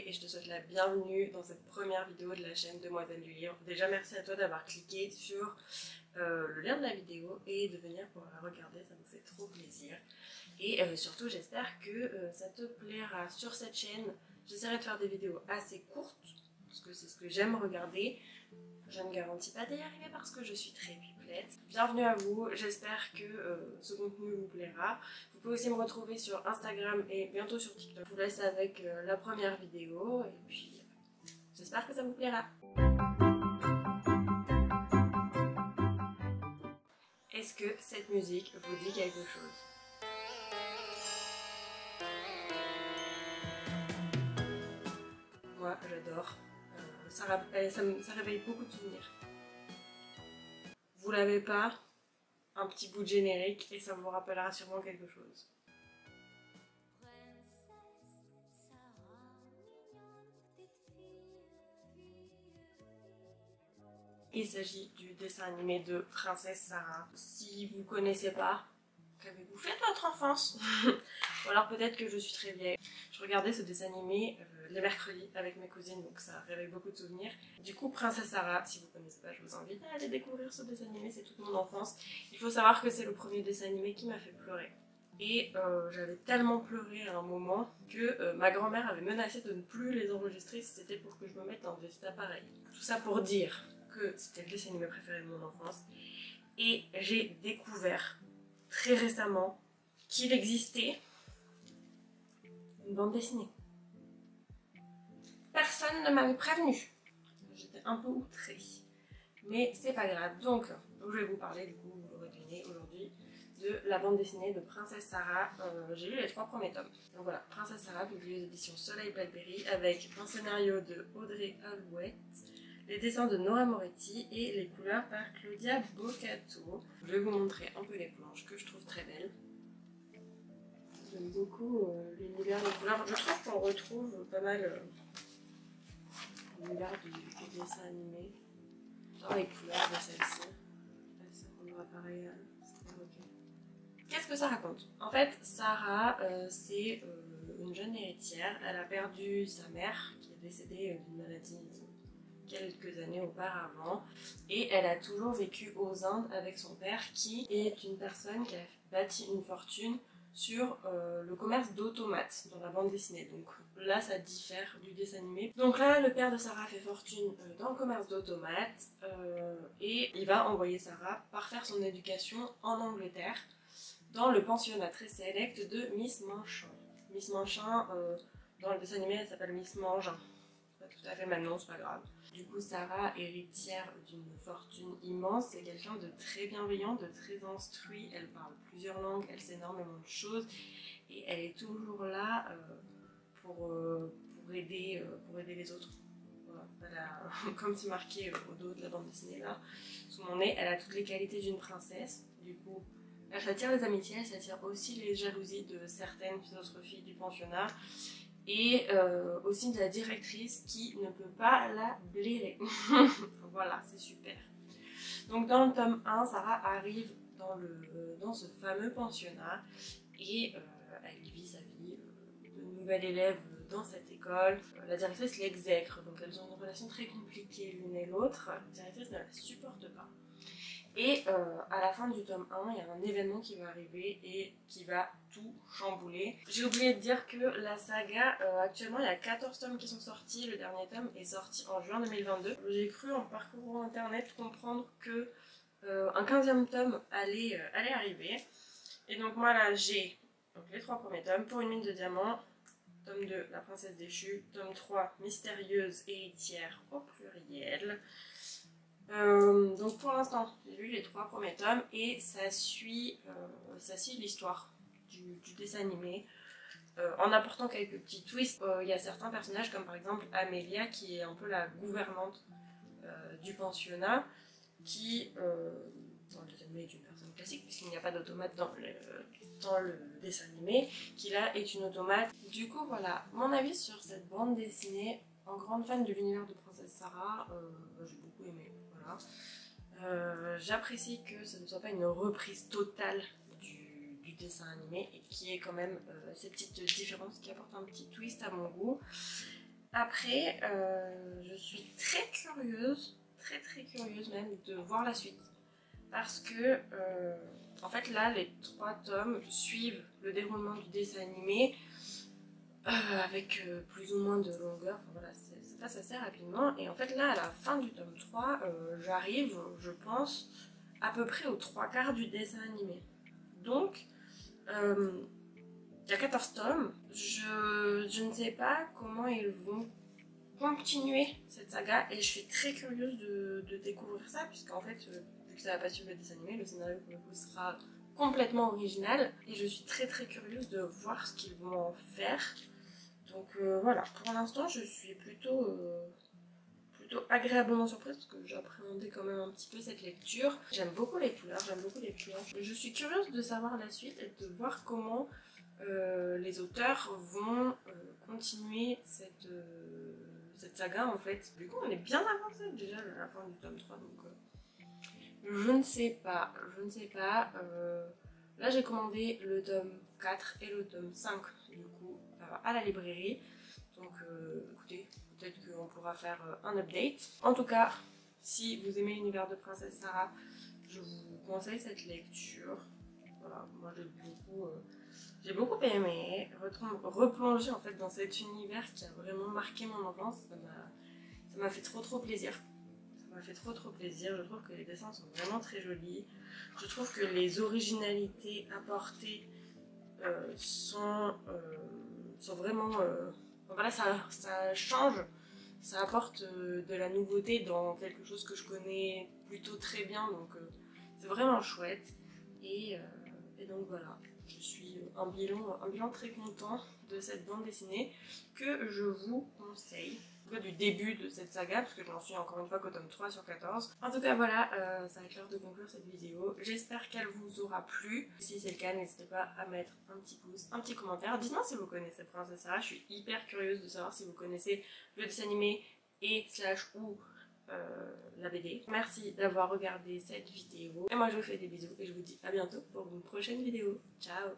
et je te souhaite la bienvenue dans cette première vidéo de la chaîne Demoiselle du Livre. Déjà merci à toi d'avoir cliqué sur le lien de la vidéo et de venir pour la regarder, ça me fait trop plaisir. Et surtout j'espère que ça te plaira. Sur cette chaîne, j'essaierai de faire des vidéos assez courtes, parce que c'est ce que j'aime regarder. Je ne garantis pas d'y arriver parce que je suis très pipelette. Bienvenue à vous, j'espère que ce contenu vous plaira. Vous pouvez aussi me retrouver sur Instagram et bientôt sur TikTok. Je vous laisse avec la première vidéo et puis j'espère que ça vous plaira. Est-ce que cette musique vous dit quelque chose? Moi j'adore. Ça réveille beaucoup de souvenirs. Vous l'avez pas? Un petit bout de générique et ça vous rappellera sûrement quelque chose. Il s'agit du dessin animé de Princesse Sarah. Si vous connaissez pas, qu'avez-vous fait de votre enfance? Ou alors peut-être que je suis très vieille. Je regardais ce dessin animé les mercredis avec mes cousines, donc ça réveille beaucoup de souvenirs. Du coup, Princesse Sarah, si vous connaissez pas, je vous invite à aller découvrir ce dessin animé, c'est toute mon enfance. Il faut savoir que c'est le premier dessin animé qui m'a fait pleurer. Et j'avais tellement pleuré à un moment que ma grand-mère avait menacé de ne plus les enregistrer si c'était pour que je me mette dans des appareils. Tout ça pour dire que c'était le dessin animé préféré de mon enfance. Et j'ai découvert très récemment qu'il existait une bande dessinée. Personne ne m'avait prévenu. J'étais un peu outrée. Mais c'est pas grave. Donc, je vais vous parler, du coup, vous l'aurez deviné aujourd'hui, de la bande dessinée de Princesse Sarah. J'ai lu les 3 premiers tomes. Donc voilà, Princesse Sarah, publiée aux éditions Soleil Blackberry, avec un scénario de Audrey Alouette, les dessins de Nora Moretti et les couleurs par Claudia Boccato. Je vais vous montrer un peu les planches que je trouve très belles. J'aime beaucoup l'univers des couleurs. Je trouve qu'on retrouve pas mal l'univers du dessin animé dans les couleurs de celle-ci. Ça rendra pareil à ok. Qu'est-ce que ça raconte? En fait, Sarah, c'est une jeune héritière. Elle a perdu sa mère qui est décédée d'une maladie quelques années auparavant et elle a toujours vécu aux Indes avec son père qui est une personne qui a bâti une fortune sur le commerce d'automates dans la bande dessinée. Donc là ça diffère du dessin animé. Donc là le père de Sarah fait fortune dans le commerce d'automates et il va envoyer Sarah parfaire son éducation en Angleterre dans le pensionnat très sélect de Miss Manchin. Miss Manchin dans le dessin animé elle s'appelle Miss Mangin. Pas tout à fait le même nom, c'est pas grave. Du coup, Sarah, héritière d'une fortune immense, c'est quelqu'un de très bienveillant, de très instruit. Elle parle plusieurs langues, elle sait énormément de choses et elle est toujours là pour aider les autres. Voilà. Elle a, comme c'est marqué au dos de la bande dessinée là, sous mon nez, elle a toutes les qualités d'une princesse. Du coup, elle s'attire les amitiés, elle s'attire aussi les jalousies de certaines autres filles du pensionnat. Et aussi de la directrice qui ne peut pas la blairer. Voilà, c'est super. Donc dans le tome 1, Sarah arrive dans ce fameux pensionnat et elle vit sa vie de nouvelle élève dans cette école. La directrice l'exècre, donc elles ont une relation très compliquée l'une et l'autre. La directrice ne la supporte pas. Et à la fin du tome 1, il y a un événement qui va arriver et qui va tout chambouler. J'ai oublié de dire que la saga, actuellement il y a 14 tomes qui sont sortis, le dernier tome est sorti en juin 2022. J'ai cru en parcourant internet comprendre que un 15e tome allait arriver. Et donc moi là j'ai les 3 premiers tomes, Pour une mine de diamants, tome 2, La princesse déchue, tome 3, Mystérieuse héritière au pluriel. Donc pour l'instant j'ai lu les 3 premiers tomes et ça suit l'histoire du dessin animé en apportant quelques petits twists. Il y a certains personnages comme par exemple Amélia qui est un peu la gouvernante du pensionnat qui dans le dessin animé est une personne classique puisqu'il n'y a pas d'automate dans le dessin animé, qui là est une automate. Du coup voilà mon avis sur cette bande dessinée. En grande fan de l'univers de Princesse Sarah, j'ai beaucoup aimé. J'apprécie que ce ne soit pas une reprise totale du dessin animé et qu'il y ait quand même ces petites différences qui apportent un petit twist à mon goût. Après, je suis très curieuse même de voir la suite. Parce que, en fait, là, les 3 tomes suivent le déroulement du dessin animé avec plus ou moins de longueur. Enfin, voilà, ça passe assez rapidement. Et en fait, là, à la fin du tome 3, j'arrive, je pense, à peu près aux 3/4 du dessin animé. Donc, il y a 14 tomes. Je ne sais pas comment ils vont continuer cette saga et je suis très curieuse de découvrir ça, puisqu'en fait, vu que ça va pas suivre le dessin animé, le scénario pour le coup sera complètement original et je suis très curieuse de voir ce qu'ils vont en faire. Donc voilà, pour l'instant je suis plutôt agréablement surprise parce que j'appréhendais quand même un petit peu cette lecture. J'aime beaucoup les couleurs, j'aime beaucoup les planches. Je suis curieuse de savoir la suite et de voir comment les auteurs vont continuer cette saga en fait. Du coup on est bien avancé déjà à la fin du tome 3 donc je ne sais pas, là j'ai commandé le tome 4 et le tome 5 du coup à la librairie. Donc écoutez, peut-être qu'on pourra faire un update. En tout cas, si vous aimez l'univers de Princesse Sarah, je vous conseille cette lecture. Voilà, moi j'ai beaucoup aimé replonger en fait dans cet univers qui a vraiment marqué mon enfance. Ça m'a fait trop plaisir. Ça m'a fait trop plaisir. Je trouve que les dessins sont vraiment très jolis. Je trouve que les originalités apportées sont vraiment... voilà, ça change, ça apporte de la nouveauté dans quelque chose que je connais plutôt très bien, donc c'est vraiment chouette. Et donc voilà, je suis un bilan très content de cette bande dessinée que je vous conseille. Du début de cette saga, parce que j'en suis encore une fois qu'au tome 3 sur 14. En tout cas voilà, ça va être l'heure de conclure cette vidéo. J'espère qu'elle vous aura plu. Si c'est le cas, n'hésitez pas à mettre un petit pouce, un petit commentaire. Dites-moi si vous connaissez Princesse Sarah, je suis hyper curieuse de savoir si vous connaissez le dessin animé et ou la BD. Merci d'avoir regardé cette vidéo. Et moi je vous fais des bisous et je vous dis à bientôt pour une prochaine vidéo. Ciao!